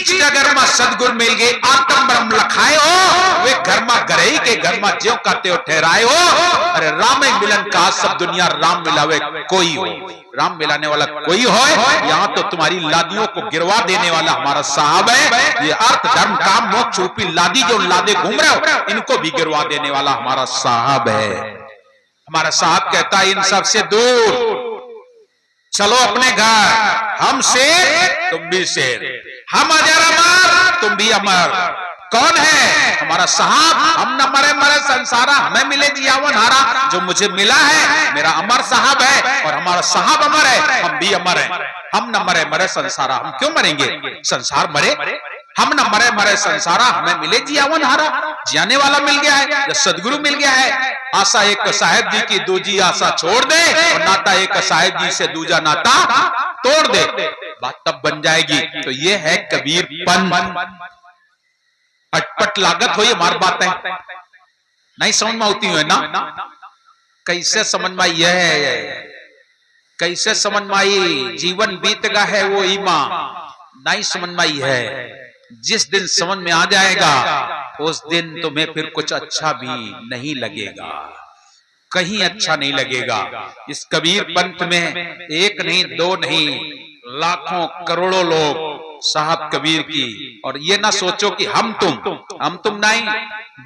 बीच नगर में सदगुरु मिल गए आत्म ब्रह्म लखाए हो, वे घर में गरई के घर में ज्यों करते हो ठहराए हो। अरे राम मिलन का सब दुनिया राम मिलावे कोई हो, राम मिलाने वाला कोई हो। यहाँ तो तुम्हारी लादियों को गिरवा देने वाला हमारा साहब है। ये अर्थ धर्म काम मोक्ष रूपी लादी जो लादे घूम रहे हो, इनको भी गिरवा देने वाला हमारा साहब है। हमारा साहब कहता है इन सबसे दूर चलो अपने घर, हम शेर तुम भी शेर, हम अजर अमर तुम भी अमर। कौन है हमारा साहब? हम न मरे मरे संसारा, हमें मिले जीवन हारा। जो मुझे मिला है मेरा अमर साहब है, और हमारा साहब अमर है, हम भी अमर हैं। हम न मरे मरे संसारा, हम क्यों मरेंगे? संसार मरे, हम न मरे मरे संसारा, हमें मिले जीवन हारा। जाने वाला मिल गया है, सदगुरु मिल गया है। आशा एक साहेब जी की दूजी आशा छोड़ दे, और नाता एक साहेब जी से दूजा नाता तोड़ दे, बात तब बन जाएगी। तो ये है कबीरपन। अटपट लागत हुई हमारी बातें नहीं समझ में होती है ना। कैसे समझ में आई है, कैसे समझ में आई? जीवन बीत गया है वो ईमा नहीं समझ में आई है। जिस दिन समझ में आ जाएगा उस दिन तुम्हें फिर कुछ अच्छा भी नहीं लगेगा, कहीं अच्छा नहीं लगेगा। इस कबीर पंथ में एक नहीं दो नहीं लाखों करोड़ों लोग साहब कबीर की। और ये ना सोचो कि हम तुम नहीं,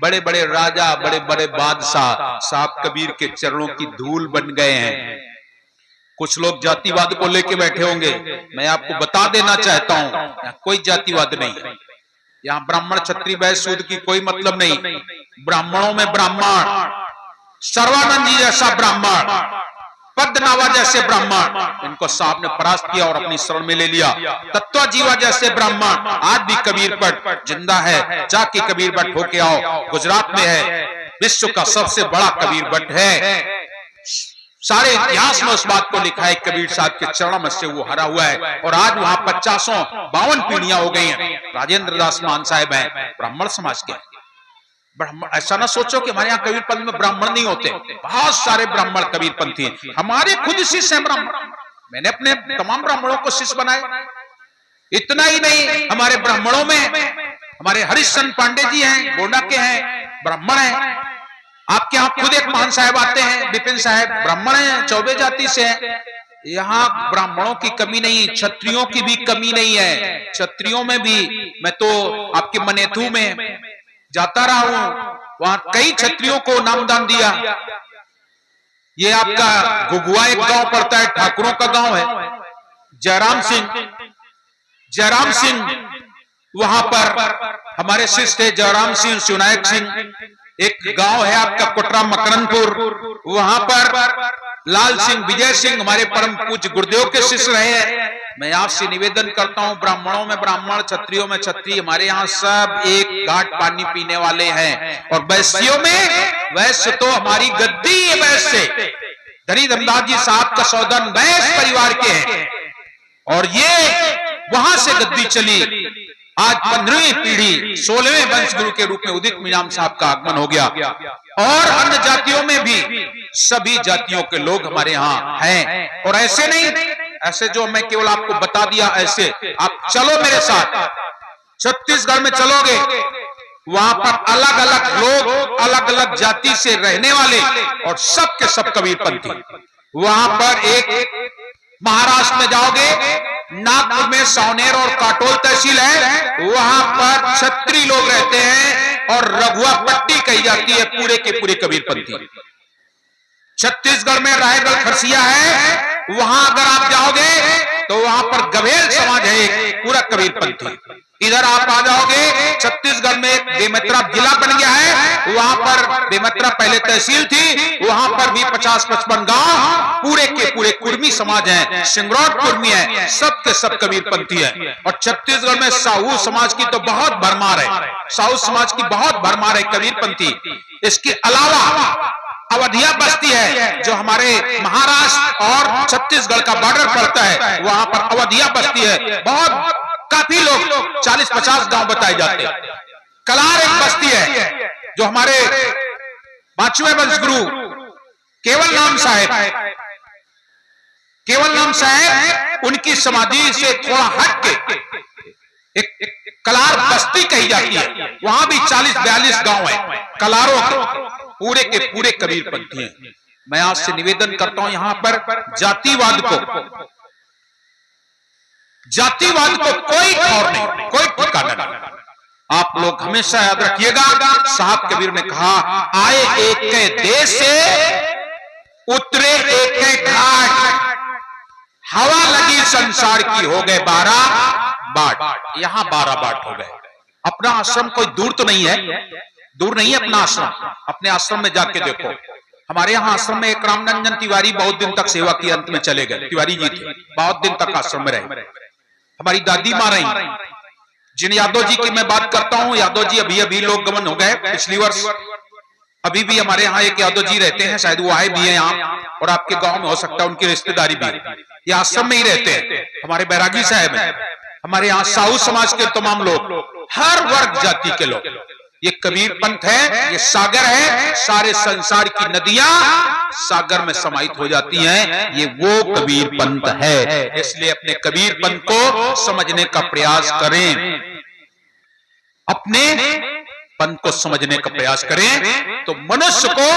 बड़े बड़े राजा बड़े बड़े बादशाह साहब कबीर के चरणों की धूल बन गए हैं। कुछ लोग जातिवाद को लेके बैठे होंगे, मैं आपको बता देना चाहता हूं कोई जातिवाद नहीं है। यहाँ ब्राह्मण क्षत्रिय वैश्य शूद्र की कोई मतलब नहीं। ब्राह्मणों में ब्राह्मण, सर्वानंद जी जैसा ब्राह्मण, पद्मनाभा जैसे ब्राह्मण, इनको साहब ने परास्त किया और अपनी शरण में ले लिया। तत्व जीवा जैसे ब्राह्मण आज भी कबीर भट्ट जिंदा है, जाके कबीर भट्ट होके आओ, गुजरात में है, विश्व का सबसे बड़ा कबीर भट्ट है। सारे इतिहास में उस बात को लिखा है, कबीर साहब के चरणों में से वो हरा हुआ है। और आज वहां 50-52 पीढ़ियां हो गई हैं। राजेंद्र दास मान साहब हैं, ब्राह्मण समाज के। ब्राह्मण ऐसा ना सोचो कि हमारे यहाँ कबीर पंथ में ब्राह्मण नहीं होते, बहुत सारे ब्राह्मण कबीर पंथी हैं। हमारे खुद शिष्य हैं ब्राह्मण, मैंने अपने तमाम ब्राह्मणों को शिष्य बनाए। इतना ही नहीं, हमारे ब्राह्मणों में हमारे हरिश्चंद्र पांडे जी हैं, गोंडा के हैं, ब्राह्मण हैं। आपके यहाँ खुद एक महान साहब आते हैं, विपिन साहब, ब्राह्मण हैं, चौबे जाति से हैं। यहाँ ब्राह्मणों की कमी नहीं, क्षत्रियों की भी कमी नहीं है। क्षत्रियों में भी मैं तो आपके मनेथू में जाता रहा हूं, वहां कई क्षत्रियों को नामदान दिया। ये आपका घुघुआ एक गांव पड़ता है, ठाकुरों का गांव है, जयराम सिंह वहां पर हमारे शिष्य थे, जयराम सिंह, शिवनायक सिंह। एक गांव है आपका कोटरा मकरनपुर, वहां पर लाल सिंह, विजय सिंह हमारे परम पूज्य गुरुदेव के शिष्य रहे हैं। मैं आपसे निवेदन करता हूं, ब्राह्मणों में ब्राह्मण, क्षत्रियों में क्षत्रिय, हमारे यहाँ सब एक घाट पानी पीने वाले हैं। और वैश्यों में वैश्य तो हमारी गद्दी है, वैश्य धनी धमदास जी साहब का सौदन वैश्य परिवार के हैं, और ये वहां से गद्दी चली। आज 15वीं पीढ़ी 16वें वंश गुरु के रूप में उदित मीराम साहब का आगमन हो गया। और अन्य जातियों में भी सभी जातियों के लोग हमारे यहाँ हैं। और ऐसे नहीं, ऐसे जो मैं केवल आपको बता दिया, ऐसे आप चलो मेरे साथ, छत्तीसगढ़ में चलोगे, वहां पर अलग अलग लोग, अलग अलग जाति से रहने वाले, और सब के सब कबीरपंथी। वहां पर एक महाराष्ट्र में जाओगे, नागपुर में सावनेर और काटोल तहसील है, वहां पर क्षत्रिय लोग रहते हैं, और रघुआ पट्टी कही जाती है, पूरे के पूरे कबीरपंथी। छत्तीसगढ़ में रायगढ़ खरसिया है, वहां अगर आप जाओगे तो वहां पर गभेल समाज है, एक पूरा कबीरपंथी। इधर आप आ जाओगे, छत्तीसगढ़ में बेमेतरा जिला बन गया है, वहां पर बेमेतरा पहले तहसील थी, वहां पर भी 50-55 गांव पूरे के पूरे कुर्मी समाज हैं, सिंगरौट कुर्मी है, सब के सब कबीरपंथी है। और छत्तीसगढ़ में साहू समाज की तो बहुत भरमार है, साहू समाज की बहुत भरमार है कबीरपंथी। इसके अलावा अवधिया बस्ती है, जो हमारे महाराष्ट्र और छत्तीसगढ़ का बॉर्डर पड़ता है, वहां पर अवधिया बस्ती है, बहुत काफी लोग 40-50 गांव बताए जाते हैं। कलार एक बस्ती है, जो हमारे 5वें वंश गुरु केवल नाम साहेब उनकी समाधि से थोड़ा हट के एक कलार बस्ती कही जाती है, वहां भी 40-42 गांव है कलारों के, पूरे के पूरे कबीरपंथी हैं। मैं आज से निवेदन करता हूं, यहां पर जातिवाद को कोई ठौर नहीं, कोई ठिकाना नहीं। आप लोग हमेशा याद रखिएगा, साहब कबीर ने कहा, आए एक के देश से, उतरे एक के घाट, हवा लगी संसार की, हो गए 12 बाट। यहां 12 बाट हो गए। अपना आश्रम कोई दूर तो नहीं है, दूर नहीं है अपना आश्रम। अपने आश्रम में जाके देखो, हमारे यहाँ आश्रम में एक रामरंजन तिवारी बहुत दिन तक सेवा की, अंत में चले गए। तिवारी जी थे, बहुत दिन तक आश्रम में रहे। हमारी दादी मां रही, जिन यादव जी की मैं बात करता हूं, यादव जी अभी अभी लोग गमन हो गए पिछली वर्ष। अभी भी हमारे यहाँ एक यादव जी रहते हैं, शायद वो आए भी हैं यहाँ, और आपके गांव में हो सकता है उनकी रिश्तेदारी भी। ये आश्रम में ही रहते हैं। हमारे बैरागी साहब हैं, हमारे यहाँ साहू समाज के तमाम लोग, हर वर्ग जाति के लोग। ये कबीर पंथ है, ये सागर है, सारे संसार की नदियां सागर में समाहित हो जाती हैं। ये वो कबीर पंथ है। इसलिए अपने कबीर पंथ को समझने का प्रयास करें, अपने पंथ को समझने का प्रयास करें। तो मनुष्य को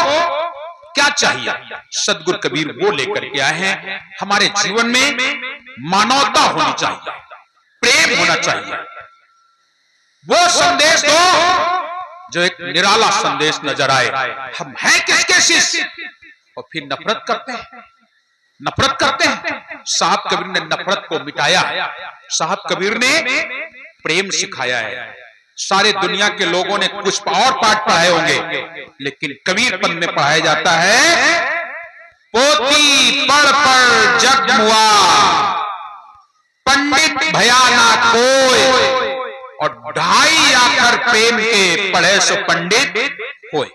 क्या चाहिए? सदगुरु कबीर वो लेकर के आए हैं। हमारे जीवन में मानवता होनी चाहिए, प्रेम होना चाहिए। वो संदेश दो जो एक निराला संदेश नजर आए। हम हैं किसके शिष्य, और फिर नफरत करते हैं। साहब कबीर ने नफरत को मिटाया, साहब कबीर ने प्रेम सिखाया है। सारे दुनिया के लोगों ने कुछ और पाठ पढ़ाए होंगे, लेकिन कबीरपंथ में पढ़ाया जाता है, पोती पढ़ पढ़ जग मुआ, पंडित भयाना कोय, और ढाई आकर प्रेम के पढ़े सो पंडित होए।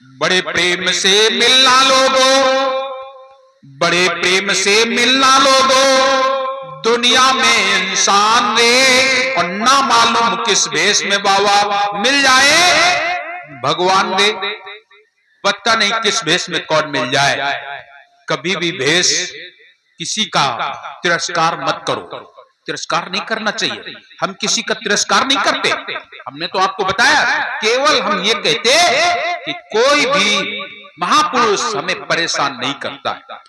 बड़े प्रेम से मिलना लोगों, बड़े प्रेम से मिलना लोगों, दुनिया में इंसान रे, और ना मालूम किस भेष में बाबा मिल जाए भगवान रे। पता नहीं किस भेष में कौन मिल जाए। कभी भी भेष किसी का तिरस्कार मत करो, तिरस्कार नहीं करना चाहिए। हम किसी का तिरस्कार नहीं करते। हमने तो आपको बताया, केवल हम ये कहते कि कोई भी महापुरुष हमें परेशान नहीं करता है।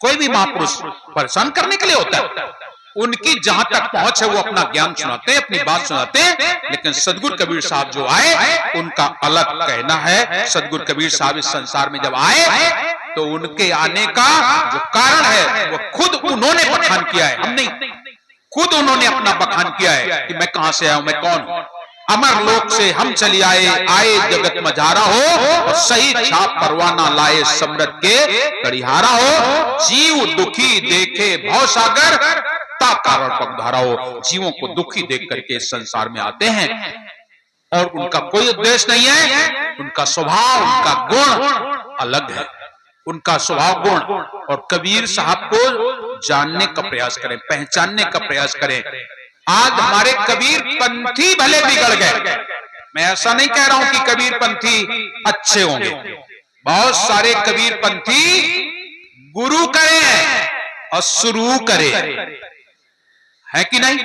कोई भी महापुरुष परेशान करने के लिए होता है। उनकी जहां तक पहुंच है वो अपना ज्ञान सुनाते हैं, अपनी बात सुनाते हैं। लेकिन सदगुरु कबीर साहब जो आए, उनका अलग कहना है। सदगुरु कबीर साहब इस संसार में जब आए, तो उनके आने का जो कारण है वो खुद उन्होंने बखान किया है, हम नहीं। खुद उन्होंने अपना बखान किया है कि मैं कहां से आया हूं, मैं कौन हूं। अमर लोक से हम चली आए जगत मझारा हो, और सही छाप परवाना लाए समृत के कड़िहारा हो। जीव दुखी देखे भव सागर, ता कारण पगधारा हो। जीवों को दुखी देख करके इस संसार में आते हैं, और उनका कोई उद्देश्य नहीं है। उनका स्वभाव, उनका गुण अलग है, उनका स्वभाव गुण। और कबीर साहब को जानने का प्रयास करें, पहचानने का प्रयास करें। आज हमारे कबीर पंथी भले बिगड़ गए, मैं ऐसा नहीं कह रहा हूं कि कबीर पंथी अच्छे होंगे। बहुत सारे कबीर पंथी गुरु करें और शुरू करें, है कि नहीं?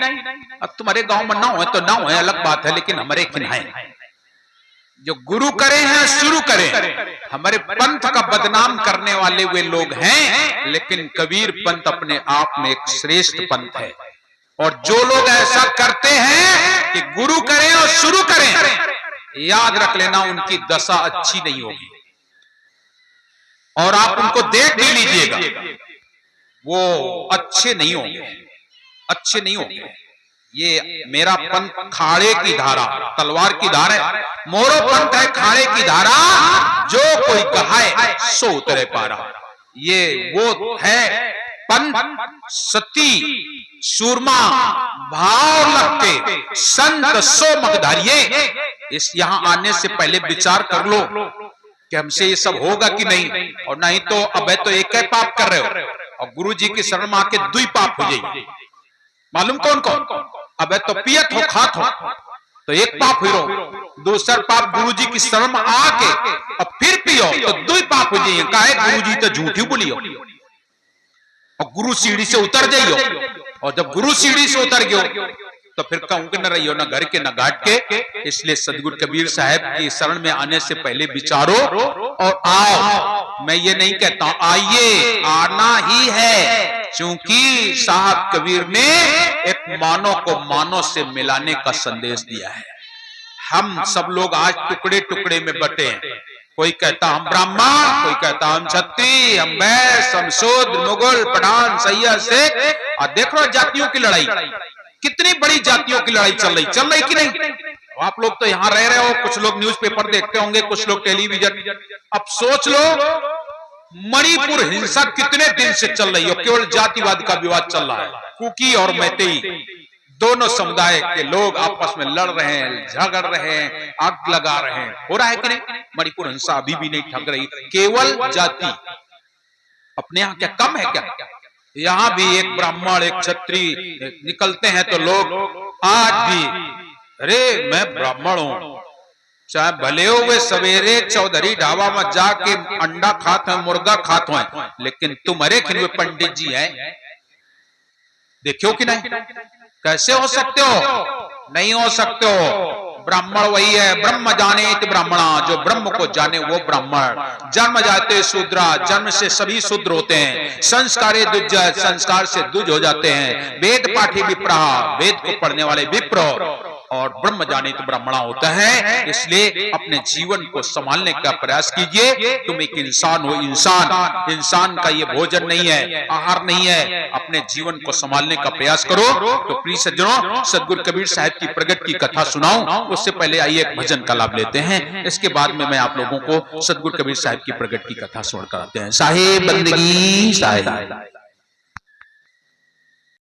अब तुम्हारे गांव में ना हो तो ना हो, अलग बात है, लेकिन हमारे किन्हाए जो गुरु करे हैं, शुरू करें। हमारे पंथ का बदनाम करने वाले वे लोग हैं, लेकिन कबीर पंथ अपने आप में एक श्रेष्ठ पंथ है। और जो लोग ऐसा करते हैं कि गुरु करें और शुरू करें, याद रख लेना उनकी दशा अच्छी नहीं होगी। और आप उनको देख भी लीजिएगा, वो अच्छे नहीं होंगे, अच्छे नहीं होंगे। ये मेरा पंथ खाड़े की धारा, तलवार की धार है। मोरो पंथ है खाड़े की धारा, जो कोई कहाए सो उतरे पारा। ये वो है पंथ सती सूरमा भाव लगते संत सो मगधारिये। इस यहां आने से पहले विचार कर लो कि हमसे ये सब होगा कि नहीं, और नहीं तो अब तो एक ही पाप कर रहे हो, और गुरु जी की शरण में आके दुई पाप हो जाएगी। मालूम कौन कौन? अब तो पियत हो, खात हो, तो एक पाप हुई। दूसरा पाप गुरु जी की शरण में आके अब फिर पियो तो दुई पाप हो जाइए। काहे गुरु जी तो झूठी बोलियो, और गुरु सीढ़ी से उतर जाइयो। और जब गुरु सीढ़ी से उतर गयो तो फिर कहूं कि न रहियो न घर के न घाट के। इसलिए सदगुरु कबीर साहब की शरण में आने से पहले विचारो और आओ। मैं ये नहीं कहता हूं आइए, आना ही है, क्योंकि साहब कबीर ने एक मानो को मानो से मिलाने का संदेश दिया है। हम सब लोग आज टुकड़े टुकड़े में बटे हैं। कोई कहता हम ब्राह्मण, कोई कहता हम क्षत्रिय, हम वैश्य, हम शूद्र, मुगल, पठान, सैयद, शेख। और देख लो जातियों की लड़ाई, कितनी बड़ी जातियों की लड़ाई चल रही कि नहीं? आप लोग तो यहाँ रह रहे हो, कुछ लोग न्यूज़पेपर देखते होंगे, कुछ लोग टेलीविजन। अब सोच लो मणिपुर हिंसा कितने दिन से चल रही है, केवल जातिवाद का विवाद चल रहा है। कुकी और मैतेई दोनों समुदाय के लोग आपस में लड़ रहे हैं, झगड़ रहे हैं, आग लगा रहे हैं। हो रहा है कि नहीं? मणिपुर हिंसा अभी भी नहीं ठग रही, केवल जाति। अपने यहाँ क्या कम है क्या? यहाँ भी एक ब्राह्मण एक क्षत्रिय निकलते हैं तो लोग आज भी, अरे मैं ब्राह्मण हूं, चाहे भले हो वे सवेरे चौधरी ढाबा में जाके अंडा खाते हैं, मुर्गा खाते हैं, लेकिन तुम्हारे खिन पंडित जी हैं, देखो कि नहीं? कैसे हो सकते हो? नहीं हो सकते हो। ब्राह्मण वही है, ब्रह्म जानेत ब्राह्मणा, जो ब्रह्म को जाने वो ब्राह्मण। जन्म जाते शूद्रा, जन्म से सभी शूद्र होते हैं। संस्कारे दुज, संस्कार से दुज हो जाते हैं। वेद पाठी विप्रा, वेद को पढ़ने वाले विप्र, और ब्रह्म जानेत ब्राह्मणा होता है। इसलिए अपने जीवन को संभालने का प्रयास कीजिए। तुम एक इंसान हो, इंसान का ये भोजन नहीं है, आहार नहीं है। अपने जीवन को संभालने का प्रयास करो। तो प्रिय सज्जनों, सदगुरु कबीर साहब की प्रगट की कथा सुनाऊं, उससे पहले आइए एक भजन का लाभ लेते हैं। इसके बाद में मैं आप लोगों को सदगुरु कबीर साहब की प्रगट की कथा सुन कराते हैं। साहिब बंदगी साहिब।